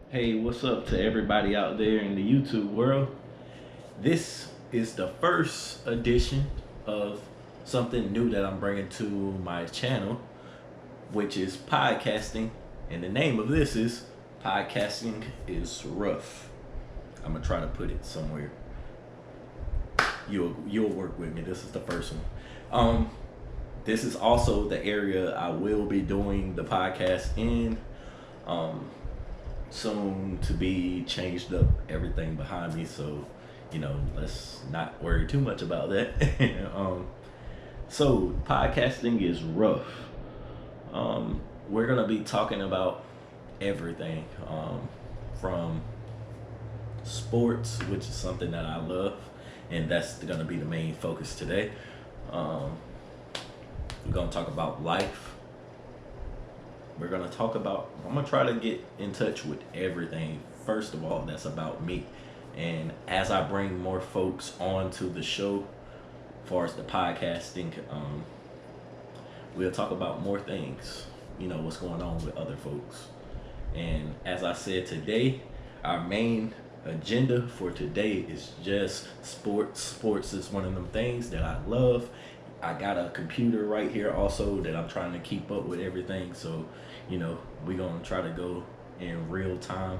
Hey, what's up to everybody out there in the YouTube world? This is the first edition of something new that I'm bringing to my channel, which is podcasting. And the name of this is Podcasting is Ruff. I'm gonna try to put it somewhere. You'll work with me. This is the first one. This is also the area I will be doing the podcast in. Um, Soon to be changed up everything behind me, so let's not worry too much about that. So podcasting is rough. We're gonna be talking about everything, from sports, which is something that I love, and that's gonna be the main focus today. um, we're gonna talk about life. I'm gonna try to get in touch with everything, first of all, that's about me. And as I bring more folks onto the show, as far as the podcasting, we'll talk about more things, what's going on with other folks. And as I said today, our main agenda for today is just sports. Sports is one of them things that I love. I got a computer right here also that I'm trying to keep up with everything. So, we're going to try to go in real time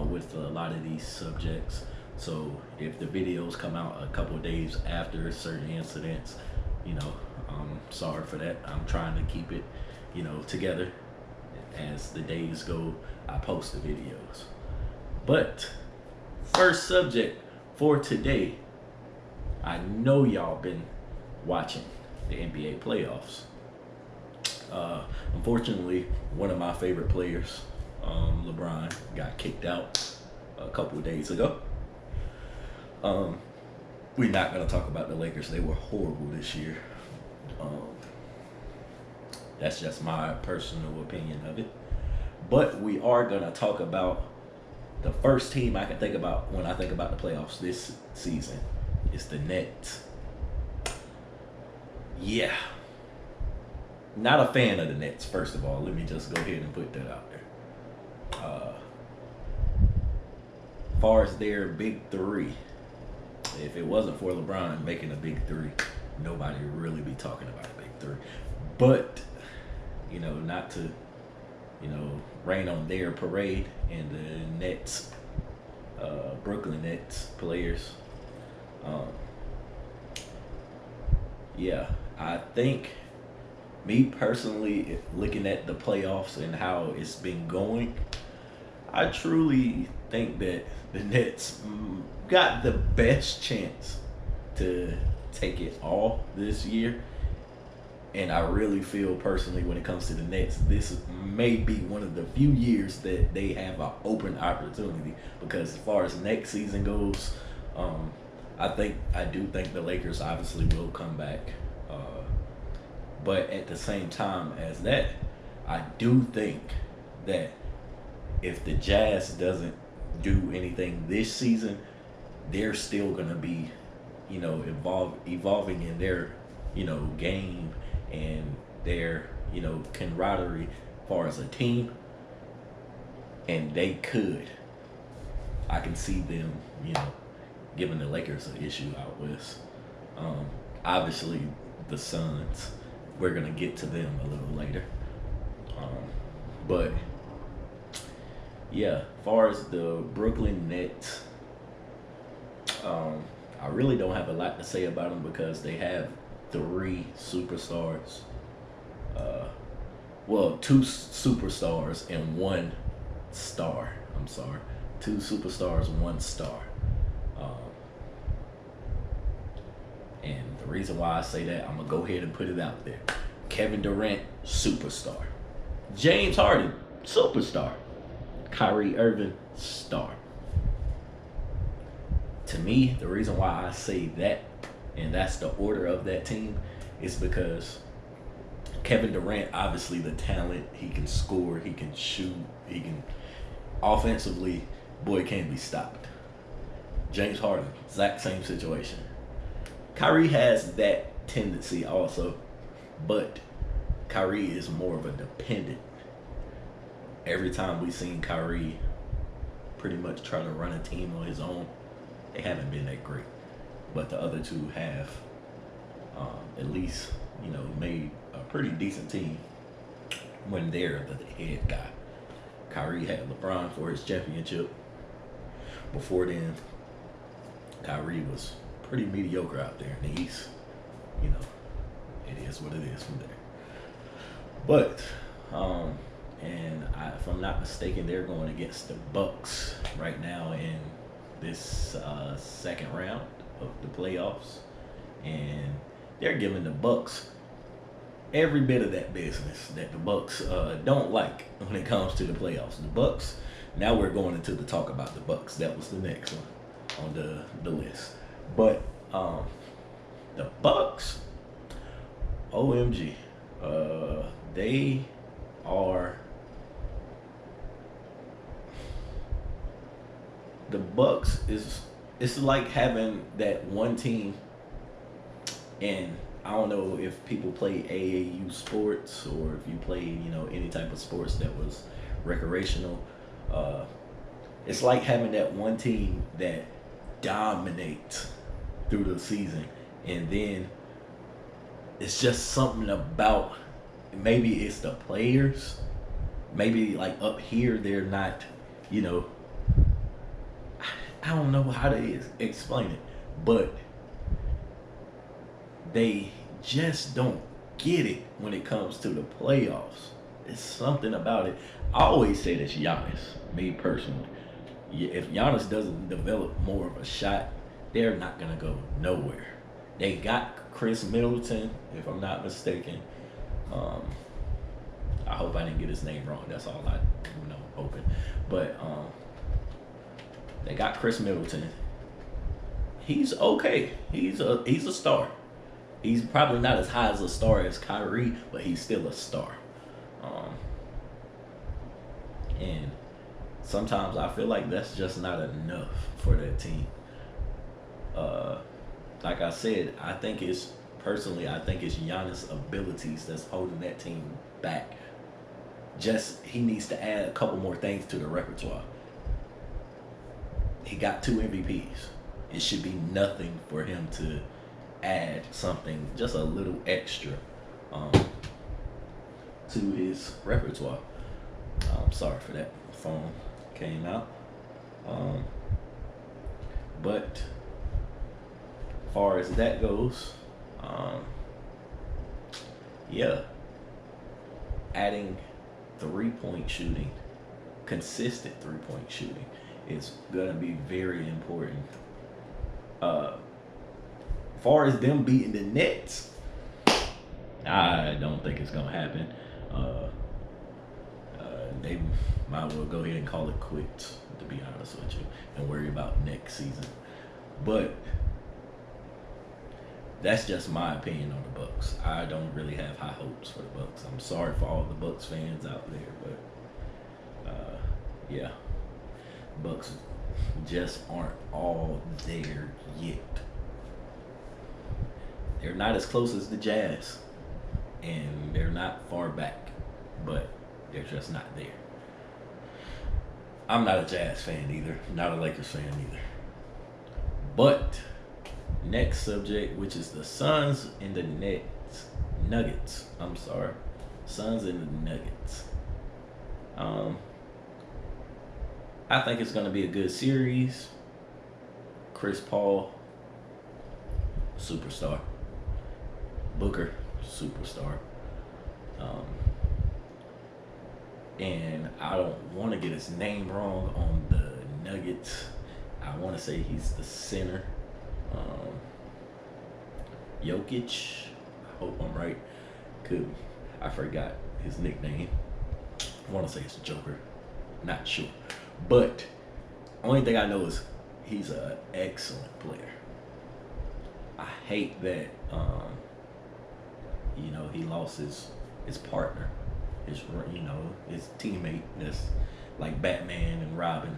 with a lot of these subjects. So if the videos come out a couple days after certain incidents, I'm sorry for that. I'm trying to keep it, together. As the days go, I post the videos. But first subject for today, I know y'all been watching the NBA playoffs. Unfortunately, one of my favorite players, LeBron, got kicked out a couple of days ago. We're not going to talk about the Lakers. They were horrible this year. That's just my personal opinion of it. But we are going to talk about the first team I can think about when I think about the playoffs this season. It's the Nets. Yeah. Not a fan of the Nets, first of all. Let me just go ahead and put that out there. Far as their big three, if it wasn't for LeBron making a big three, nobody would really be talking about a big three. But, not to, rain on their parade and the Nets, Brooklyn Nets players. Yeah, I think, me personally, looking at the playoffs and how it's been going, I truly think that the Nets got the best chance to take it all this year. And I really feel personally, when it comes to the Nets, this may be one of the few years that they have an open opportunity. Because as far as next season goes, I do think the Lakers obviously will come back. But at the same time as that, I do think that if the Jazz doesn't do anything this season, they're still gonna be, evolving in their, game and their, camaraderie as far as a team. And I can see them, giving the Lakers an issue out west. Obviously, the Suns, we're gonna get to them a little later. But yeah, as far as the Brooklyn Nets, I really don't have a lot to say about them because they have three superstars. Well, two superstars and one star. I'm sorry, two superstars, one star. And the reason why I say that, I'm gonna go ahead and put it out there. Kevin Durant, superstar. James Harden, superstar. Kyrie Irving, star. To me, the reason why I say that, and that's the order of that team, is because Kevin Durant, obviously the talent, he can score, he can shoot, he can offensively, boy, can't be stopped. James Harden, exact same situation. Kyrie has that tendency also, but Kyrie is more of a dependent every time we seen Kyrie pretty much try to run a team on his own, they haven't been that great. But the other two have at least, made a pretty decent team when they're the head guy. Kyrie had LeBron for his championship. Before then, Kyrie was pretty mediocre out there in the East. It is what it is from there. But, if I'm not mistaken, they're going against the Bucks right now in this second round of the playoffs, and they're giving the Bucks every bit of that business that the Bucks don't like when it comes to the playoffs. The Bucks. Now we're going into the talk about the Bucks. That was the next one on the list. But the Bucks, OMG, they are. The Bucks it's like having that one team, and I don't know if people play AAU sports or if you play, any type of sports that was recreational. It's like having that one team that dominates through the season, and then it's just something about, maybe it's the players, maybe like up here they're not, I don't know how to explain it, but they just don't get it when it comes to the playoffs. It's something about it. I always say this Giannis, me personally. If Giannis doesn't develop more of a shot, they're not going to go nowhere. They got Chris Middleton, if I'm not mistaken. I hope I didn't get his name wrong. That's all I hoping. But they got Chris Middleton. He's okay. He's a star. He's probably not as high as a star as Kyrie, but he's still a star. And sometimes I feel like that's just not enough for that team. Like I said, I think it's Giannis' abilities that's holding that team back. He needs to add a couple more things to the repertoire. He got 2 MVPs. It should be nothing for him to add something, just a little extra, to his repertoire. I'm sorry for that. Phone came out. But as far as that goes, adding 3-point shooting, consistent 3-point shooting, is gonna be very important. As far as them beating the Nets, I don't think it's gonna happen. They might well go ahead and call it quits, to be honest with you, and worry about next season. But that's just my opinion on the Bucks. I don't really have high hopes for the Bucks. I'm sorry for all the Bucks fans out there, but Bucks just aren't all there yet. They're not as close as the Jazz, and they're not far back, but they're just not there. I'm not a Jazz fan either, not a Lakers fan either. But next subject, which is the Suns and the Nuggets. I'm sorry, Suns and the Nuggets. I think it's going to be a good series. Chris Paul, superstar. Booker, superstar. And I don't want to get his name wrong on the Nuggets. I want to say he's the center. Jokic. I hope I'm right. I forgot his nickname. I want to say it's Joker. Not sure. But only thing I know is he's an excellent player. I hate that he lost his partner, his teammate that's like Batman and Robin.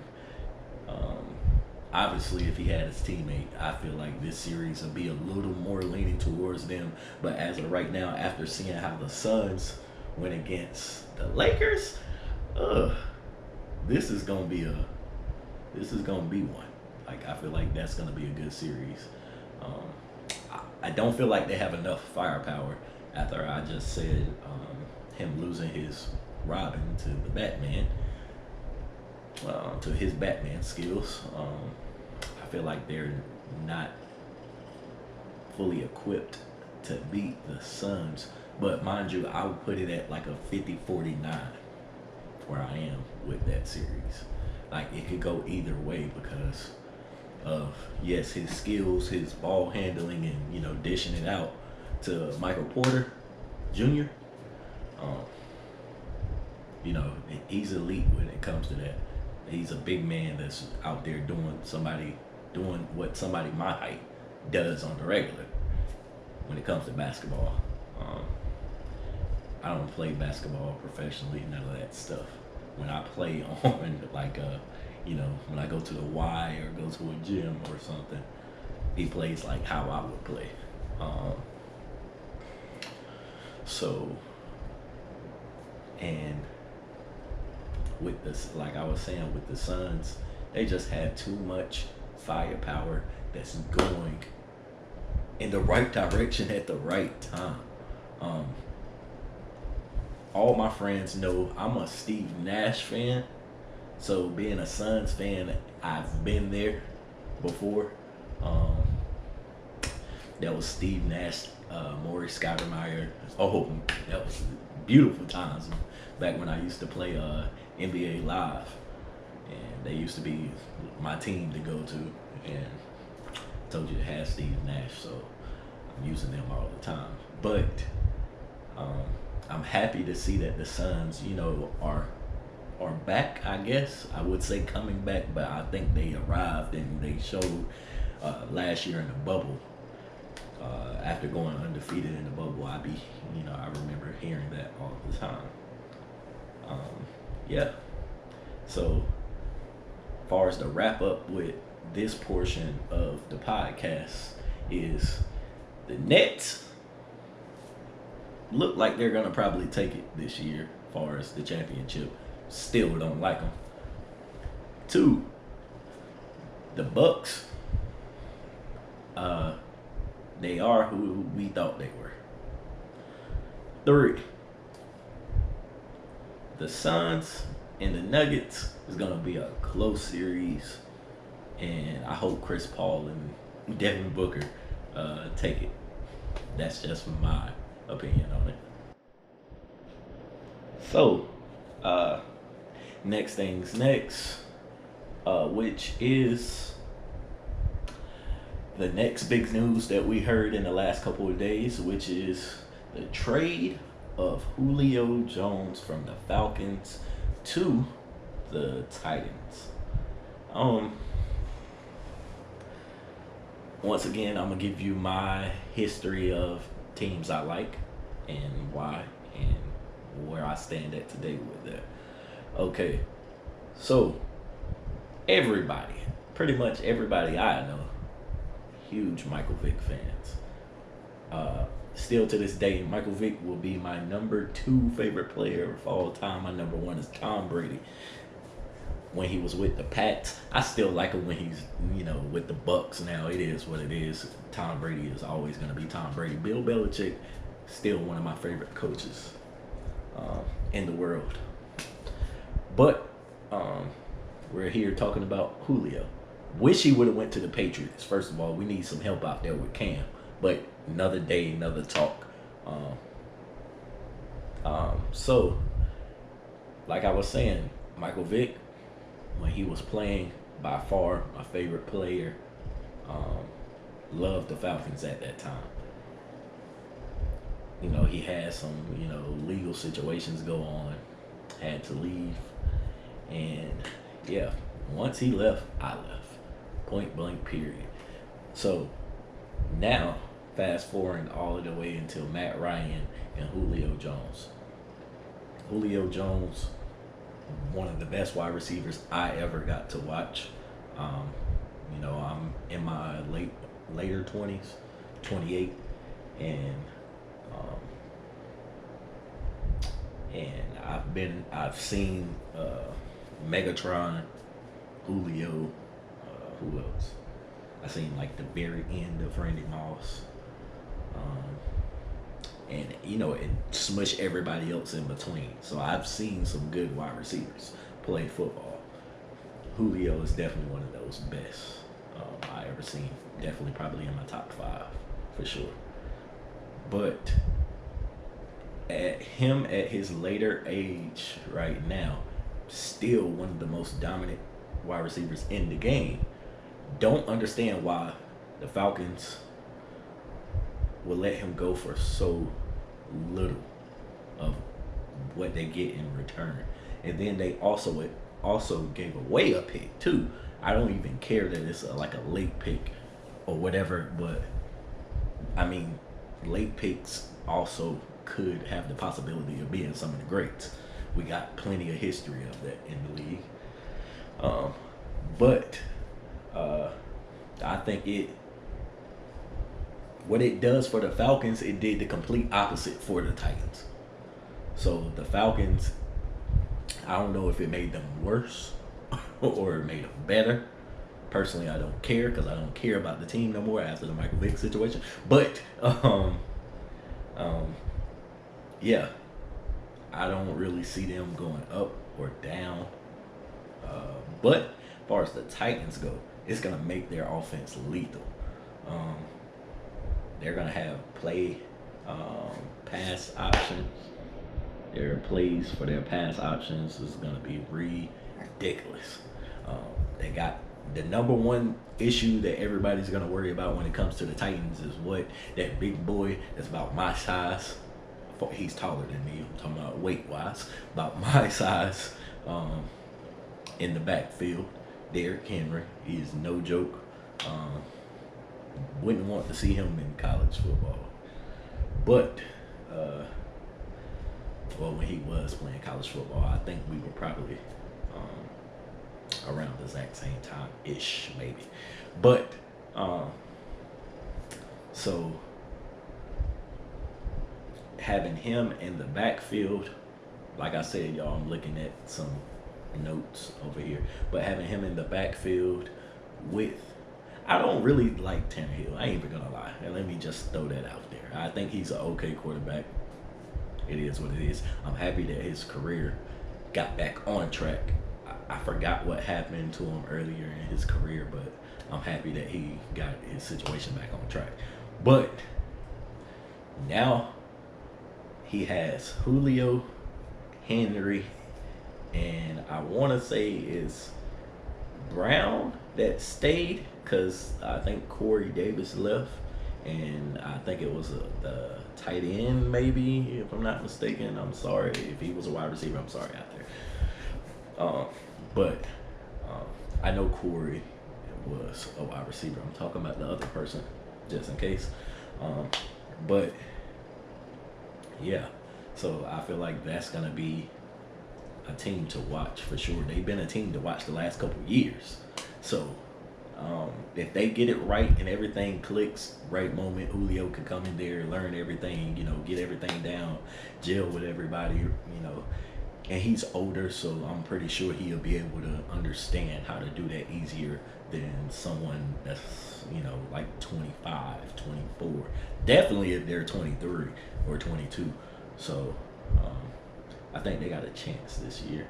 Obviously, if he had his teammate, I feel like this series would be a little more leaning towards them. But as of right now, after seeing how the Suns went against the Lakers, uh, this is gonna be one. Like I feel like that's gonna be a good series. Um, I don't feel like they have enough firepower after I just said him losing his Robin to the Batman, to his Batman skills. I feel like they're not fully equipped to beat the Suns. But mind you, I would put it at like a 50-49 where I am with that series. Like it could go either way because of, yes, his skills, his ball handling, and dishing it out to Michael Porter Jr. Um, he's elite when it comes to that. He's a big man that's out there doing what somebody my height does on the regular when it comes to basketball. I don't play basketball professionally, none of that stuff. When I play on like when I go to the Y or go to a gym or something, he plays like how I would play. So, and with this, like I was saying, with the Suns, they just have too much firepower that's going in the right direction at the right time. All my friends know I'm a Steve Nash fan, so being a Suns fan, I've been there before. That was Steve Nash, Maurice Stoudemire. Oh, that was beautiful times back when I used to play NBA Live, and they used to be my team to go to. And I told you to have Steve Nash, so I'm using them all the time. But I'm happy to see that the Suns, are back. I guess I would say coming back, but I think they arrived and they showed last year in the bubble. After going undefeated in the bubble, I remember hearing that all the time. Yeah. So, as far as the wrap up with this portion of the podcast is the Nets look like they're gonna probably take it this year, as far as the championship. Still don't like them. 2, the Bucks. They are who we thought they were. 3, the Suns and the Nuggets is gonna be a close series, and I hope Chris Paul and Devin Booker take it. That's just my opinion on it. So, next things next, which is the next big news that we heard in the last couple of days, which is the trade of Julio Jones from the Falcons to the Titans. Once again, I'm gonna give you my history of teams I like and why and where I stand at today with that. Okay, so pretty much everybody I know, huge Michael Vick fans. Still to this day, Michael Vick will be my number 2 favorite player of all time. My number 1 is Tom Brady. When he was with the Pats, I still like him when he's, with the Bucks now. It is what it is. Tom Brady is always going to be Tom Brady. Bill Belichick, still one of my favorite coaches in the world. But we're here talking about Julio. Wish he would have went to the Patriots. First of all, we need some help out there with Cam. But another day, another talk. So, like I was saying, Michael Vick, when he was playing, by far my favorite player. Loved the Falcons at that time. He had some, legal situations go on. Had to leave. And, yeah, once he left, I left. Point blank, period. So, now, fast forwarding all the way until Matt Ryan and Julio Jones. Julio Jones, one of the best wide receivers I ever got to watch. I'm in my later 20s, 28, and and I've seen Megatron, Julio, who else? I seen like the very end of Randy Moss, and it smushed everybody else in between. So I've seen some good wide receivers play football. Julio is definitely one of those best I ever seen. Definitely, probably in my top 5 for sure. But at his later age right now, still one of the most dominant wide receivers in the game. Don't understand why the Falcons will let him go for so little of what they get in return. And then they also gave away a pick too. I don't even care that it's like a late pick or whatever, but I mean, late picks also could have the possibility of being some of the greats. We got plenty of history of that in the league. But I think what it does for the Falcons, it did the complete opposite for the Titans. So the Falcons, I don't know if it made them worse or it made them better. Personally, I don't care because I don't care about the team no more after the Michael Vick situation. But yeah, I don't really see them going up or down. But as far as the Titans go, it's gonna make their offense lethal. They're gonna have pass options. Their plays for their pass options is gonna be ridiculous. They got the number one issue that everybody's gonna worry about when it comes to the Titans is what that big boy that's about my size. He's taller than me. I'm talking about weight wise, about my size. In the backfield, Derrick Henry. He is no joke. Wouldn't want to see him in college football, but when he was playing college football, I think we were probably around the exact same time ish, maybe. But so having him in the backfield, like I said, y'all, I'm looking at some notes over here, but having him in the backfield with, I don't really like Tannehill. I ain't even gonna lie, and let me just throw that out there. I think he's an okay quarterback. It is what it is. I'm happy that his career got back on track. I forgot what happened to him earlier in his career, but I'm happy that he got his situation back on track. But now he has Julio, Henry, and I want to say it's Brown that stayed because I think Corey Davis left, and I think it was the tight end, maybe, if I'm not mistaken. I'm sorry if he was a wide receiver. I'm sorry out there. But I know Corey was a wide receiver. I'm talking about the other person, just in case. But yeah, so I feel like that's gonna be a team to watch for sure. They've been a team to watch the last couple of years. So if they get it right and everything clicks, right moment, Julio can come in there, learn everything, get everything down, gel with everybody, and he's older, so I'm pretty sure he'll be able to understand how to do that easier than someone that's, like 25, 24. Definitely if they're 23 or 22. So I think they got a chance this year.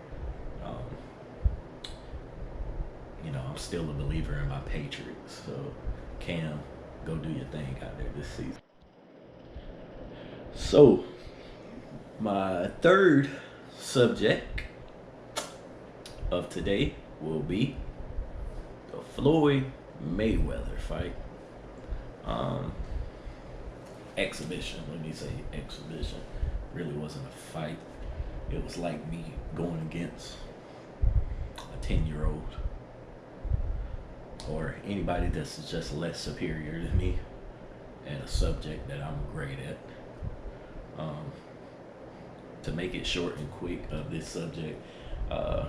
I'm still a believer in my Patriots. So Cam, go do your thing out there this season. So my third subject of today will be the Floyd Mayweather fight. Exhibition, let me say exhibition. Really wasn't a fight. It was like me going against a 10-year-old or anybody that's just less superior than me at a subject that I'm great at. To make it short and quick of this subject, I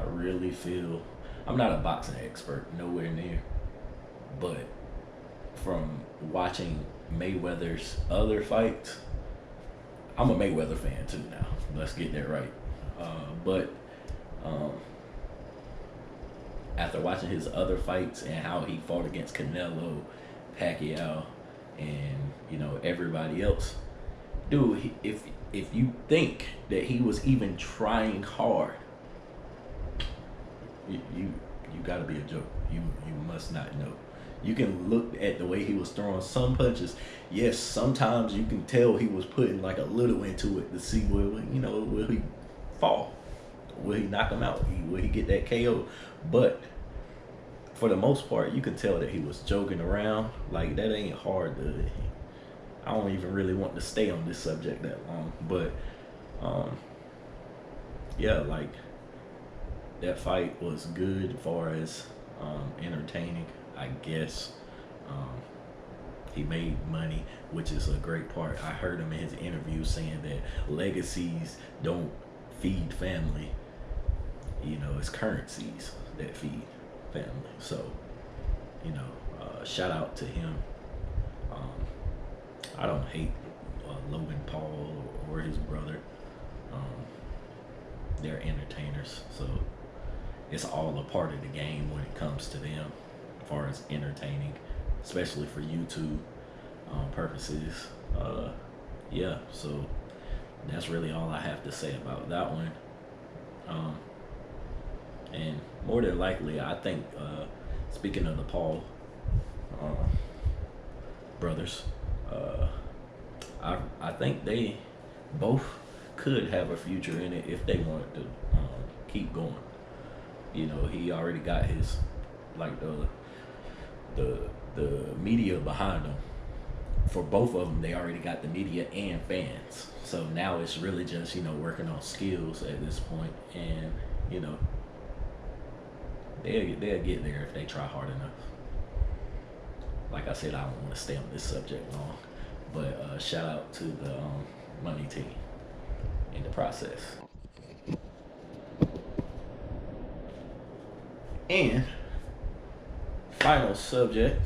really feel, I'm not a boxing expert, nowhere near, but from watching Mayweather's other fights, I'm a Mayweather fan too now. Let's get that right. But um, after watching his other fights and how he fought against Canelo, Pacquiao, and everybody else, dude, if you think that he was even trying hard, you got to be a joke. You must not know. You can look at the way he was throwing some punches. Yes, sometimes you can tell he was putting like a little into it to see will he fall, will he knock him out, will he get that KO. But for the most part, you can tell that he was joking around. Like, that ain't hard to. I don't even really want to stay on this subject that long, but yeah, like, that fight was good as far as entertaining, I guess. He made money, which is a great part. I heard him in his interview saying that legacies don't feed family. It's currencies that feed family. So, shout out to him. I don't hate Logan Paul or his brother. They're entertainers, so it's all a part of the game when it comes to them, as far as entertaining, especially for YouTube purposes. Yeah, so that's really all I have to say about that one. And more than likely, I think, speaking of the Paul brothers, I think they both could have a future in it if they wanted to keep going. He already got his, like, the media behind him. For both of them, they already got the media and fans. So now it's really just working on skills at this point, and they'll get there if they try hard enough. Like I said, I don't want to stay on this subject long, but shout out to the money team in the process. And final subject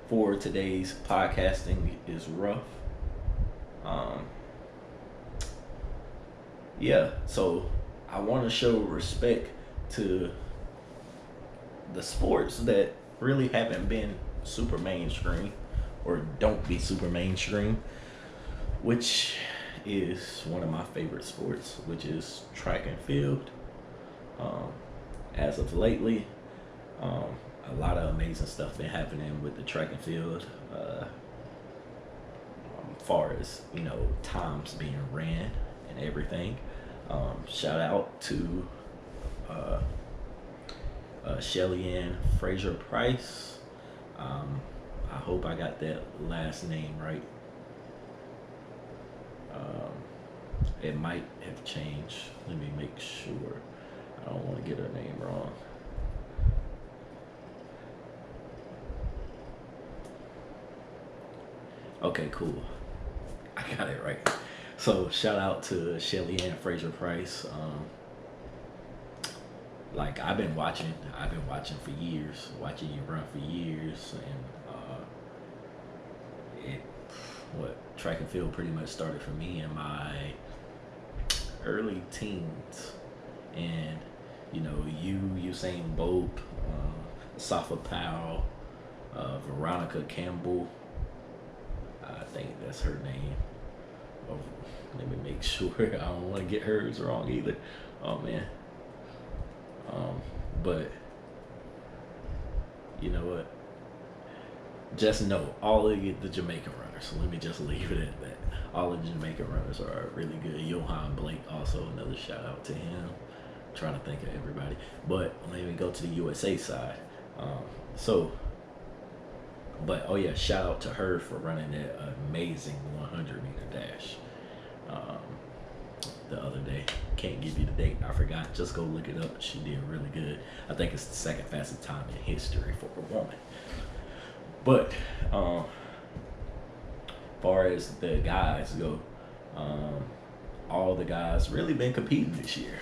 for today's podcasting is Ruff. Yeah, so I want to show respect to the sports that really haven't been super mainstream or don't be super mainstream, which is one of my favorite sports, which is track and field. As of lately, a lot of amazing stuff been happening with the track and field, far as times being ran and everything. Shout out to Shelly Ann Fraser Price. I hope I got that last name right. It might have changed. Let me make sure. I don't want to get her name wrong. Okay, cool. I got it right. So shout out to Shelly Ann Fraser Price. Like, I've been watching for years, watching you run for years, and track and field pretty much started for me in my early teens, and Usain Bolt, Safa Powell, Veronica Campbell, I think that's her name. Oh, let me make sure. I don't want to get hers wrong either. Oh man. But you know what? Just know all of the Jamaican runners. So let me just leave it at that. All of the Jamaican runners are really good. Johan Blake, also another shout out to him. I'm trying to think of everybody. But let me go to the USA side. Shout out to her for running that amazing 100-meter dash the other day. Can't give you the date, I forgot. Just go look it up. She did really good. I think it's the second fastest time in history for a woman. But far as the guys go, all the guys really been competing this year.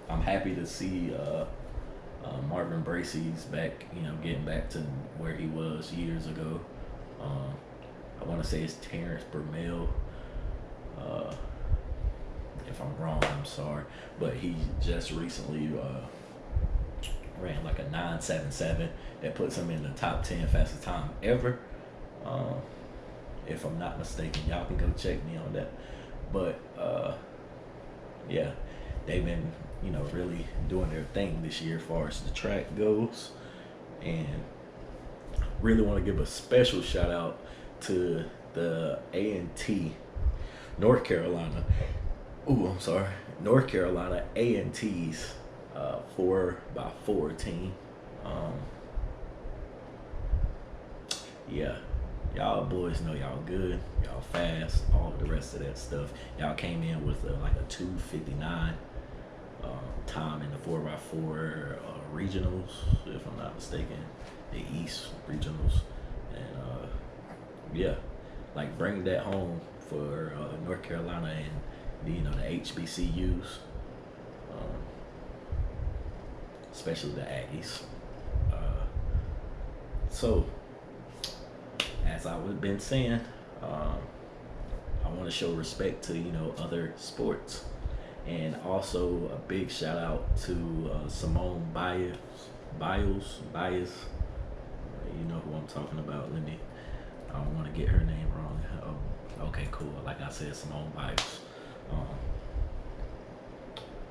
I'm happy to see Marvin Bracey's back, getting back to where he was years ago. I want to say it's Terrence Bermel. If I'm wrong, I'm sorry, but he just recently ran like a 9.77 that puts him in the top 10 fastest time ever. If I'm not mistaken, y'all can go check me on that. But yeah, they've been really doing their thing this year as far as the track goes, and really want to give a special shout out to the A&T North Carolina. North Carolina A&T's 4x4 team. Yeah, y'all boys know y'all good, y'all fast, all the rest of that stuff. Y'all came in with like a 2:59 time in the 4x4 regionals, if I'm not mistaken, the East regionals, and yeah, like bring that home for North Carolina and the HBCUs, especially the Aggies. So, as I've been saying, I want to show respect to other sports, and also a big shout out to Simone Biles. You know who I'm talking about. I don't want to get her name wrong. Okay, cool. Like I said, Simone Biles.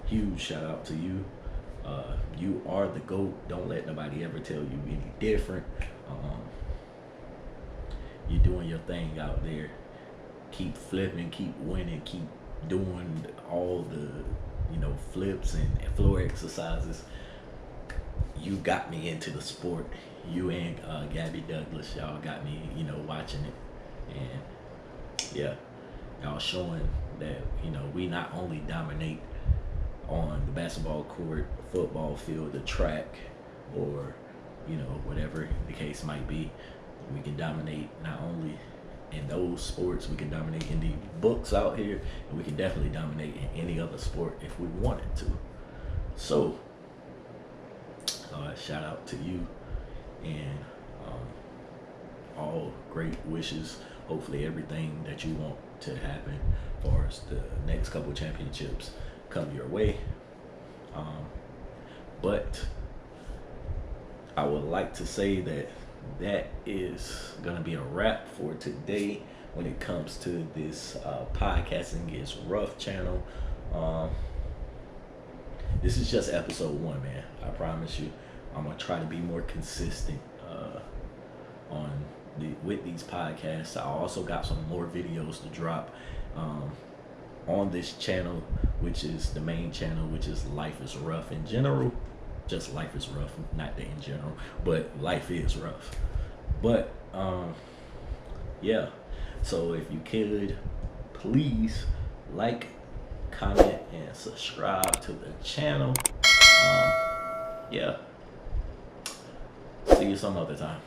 Huge shout out to you. You are the GOAT. Don't let nobody ever tell you any different. You're doing your thing out there. Keep flipping, keep winning, keep doing all the flips and floor exercises. You got me into the sport. You and Gabby Douglas, y'all got me watching it, and yeah, y'all showing that we not only dominate on the basketball court, football field, the track, or whatever the case might be. We can dominate not only in those sports, we can dominate in the books out here, and we can definitely dominate in any other sport if we wanted to. So shout out to you, and all great wishes. Hopefully everything that you want to happen as far as the next couple championships come your way. But I would like to say that is going to be a wrap for today when it comes to this Podcasting Gets Rough channel. This is just episode 1, man. I promise you, I'm going to try to be more consistent with these podcasts. I also got some more videos to drop on this channel, which is the main channel, which is Life is Rough in general. Just Life is Rough, not the in general, but Life is Rough. But yeah, so if you could please like, comment, and subscribe to the channel. Yeah, see you some other time.